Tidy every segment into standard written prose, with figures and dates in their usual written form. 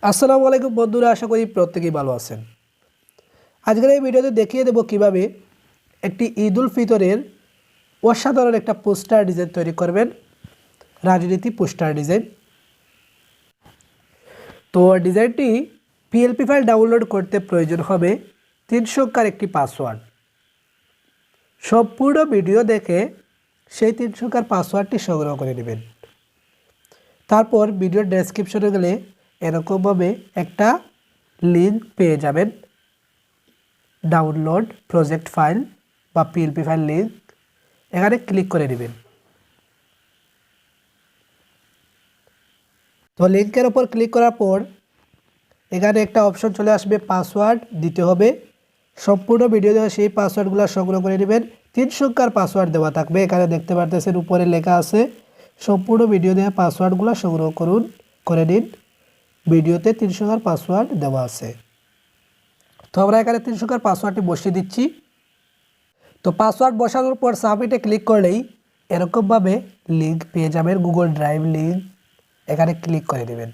আসসালামু আলাইকুম বন্ধুরা, আশা করি প্রত্যেকেই ভালো আছেন। আজকের এই ভিডিওতে দেখিয়ে দেব কিভাবে একটি ঈদ উল ফিতরের অসাধারণ একটা পোস্টার ডিজাইন তৈরি করবেন, রাজনীতি পোস্টার ডিজাইন। তো ডিজাইনটি পিএলপি ফাইল ডাউনলোড করতে প্রয়োজন হবে 3 সংখ্যার একটি পাসওয়ার্ড। সম্পূর্ণ ভিডিও দেখে সেই 3 সংখ্যার পাসওয়ার্ডটি সংগ্রহ করে নেবেন। তারপর ভিডিওর ডেসক্রিপশনে গেলে এরকমভাবে একটা লিঙ্ক পেয়ে যাবেন, ডাউনলোড প্রজেক্ট ফাইল বা পিএলপি ফাইল লিঙ্ক। এখানে ক্লিক করে নেবেন। তো লিঙ্কের ওপর ক্লিক করার পর এখানে একটা অপশন চলে আসবে, পাসওয়ার্ড দিতে হবে। সম্পূর্ণ ভিডিও দেওয়া সেই পাসওয়ার্ডগুলো সংগ্রহ করে নেবেন। 3 সংখ্যার পাসওয়ার্ড দেওয়া থাকবে, এখানে দেখতে পারতেছেন উপরে লেখা আছে। সম্পূর্ণ ভিডিও দেওয়া পাসওয়ার্ডগুলো সংগ্রহ করে নিন। ভিডিওতে 3 সংখ্যার পাসওয়ার্ড দেওয়া আছে। তো আমরা এখানে 3 সংখ্যার পাসওয়ার্ডটি বসিয়ে দিচ্ছি। তো পাসওয়ার্ড বসানোর পর সাবমিটে ক্লিক করলেই এরকমভাবে লিঙ্ক পেয়ে যাবেন, গুগল ড্রাইভ লিঙ্ক। এখানে ক্লিক করে দেবেন।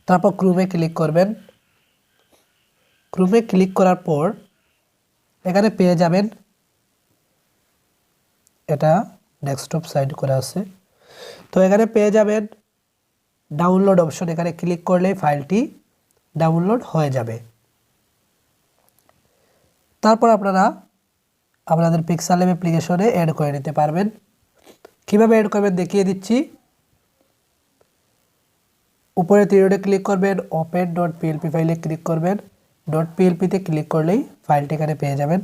তারপর ক্রোমে ক্লিক করবেন। ক্রোমে ক্লিক করার পর এখানে পেয়ে যাবেন, এটা ডেস্কটপ সাইড করে আছে। তো এখানে পেয়ে যাবেন ডাউনলোড অপশন। এখানে ক্লিক করলেই ফাইলটি ডাউনলোড হয়ে যাবে। তারপর আপনারা আপনাদের pixelLab অ্যাপ্লিকেশনে অ্যাড করে নিতে পারবেন। কিভাবে অ্যাড করবেন দেখিয়ে দিচ্ছি। উপরে তীরে ক্লিক করবেন, ওপেন .plp ফাইলে ক্লিক করবেন। .plp-তে ক্লিক করলেই ফাইলটি এখানে পেয়ে যাবেন।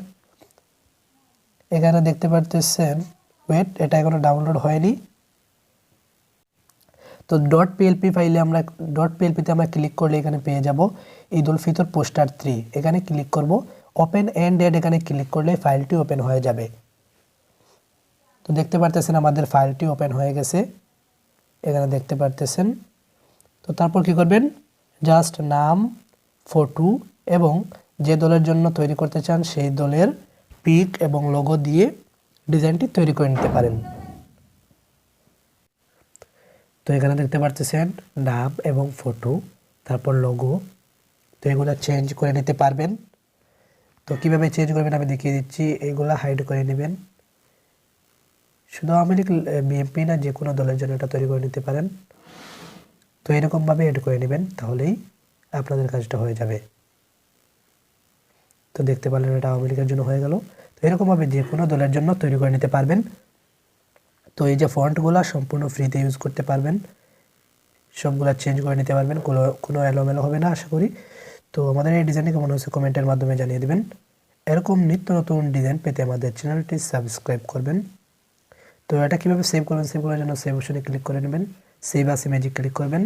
এখানে দেখতে পারতেছেন, ওয়েট, এটা এখনো ডাউনলোড হয়নি। তো .plp ফাইলে আমরা .plp-তে আমরা ক্লিক করলে এখানে পেয়ে যাব ঈদ উল ফিতর পোস্টার 3। এখানে ক্লিক করব, ওপেন এন্ড এড এখানে ক্লিক করলে ফাইলটি ওপেন হয়ে যাবে। তো দেখতে পারতেছেন আমাদের ফাইলটি ওপেন হয়ে গেছে, এখানে দেখতে পারতেছেন। তো তারপর কি করবেন, জাস্ট নাম, ফটো এবং যে দলের জন্য তৈরি করতে চান সেই দলের পিক এবং লোগো দিয়ে ডিজাইনটি তৈরি করে নিতে পারেন। তো এখানে দেখতে পারতেছেন নাম এবং ফটো, তারপর লোগো। তো এগুলো চেঞ্জ করে নিতে পারবেন। তো কীভাবে চেঞ্জ করবেন আমি দেখিয়ে দিচ্ছি। এগুলো হাইড করে নেবেন। শুধু আওয়ামী লীগ বিএনপি না, যে কোনো দলের জন্য এটা তৈরি করে নিতে পারেন। তো এরকমভাবে এড করে নেবেন, তাহলেই আপনাদের কাজটা হয়ে যাবে। তো দেখতে পারলেন এটা আওয়ামী লীগের জন্য হয়ে গেল। তো এরকমভাবে যে কোনো দলের জন্য তৈরি করে নিতে পারবেন। তো এই যে ফন্টগুলো সম্পূর্ণ ফ্রিতে ইউজ করতে পারবেন, সবগুলো চেঞ্জ করে নিতে পারবেন, কোনো এলোমেলো হবে না আশা করি। তো আমাদের এই ডিজাইনটি কেমন হচ্ছে কমেন্টের মাধ্যমে জানিয়ে দেবেন। এরকম নিত্য নতুন ডিজাইন পেতে আমাদের চ্যানেলটি সাবস্ক্রাইব করবেন। তো এটা কীভাবে সেভ করবেন, সেভ করার জন্য সেভ অপশনে ক্লিক করে নেবেন। সেভ আস ইমেজে ক্লিক করবেন।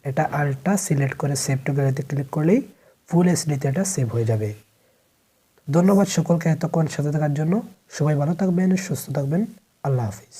এটা আলট্রা সিলেক্ট করে সেভ টু গ্যালারিতে ক্লিক করলেই ফুল এইচডিতে এটা সেভ হয়ে যাবে। ধন্যবাদ সকলকে এতক্ষণ সাথে থাকার জন্য। সবাই ভালো থাকবেন, সুস্থ থাকবেন। আল্লাহ হাফিজ।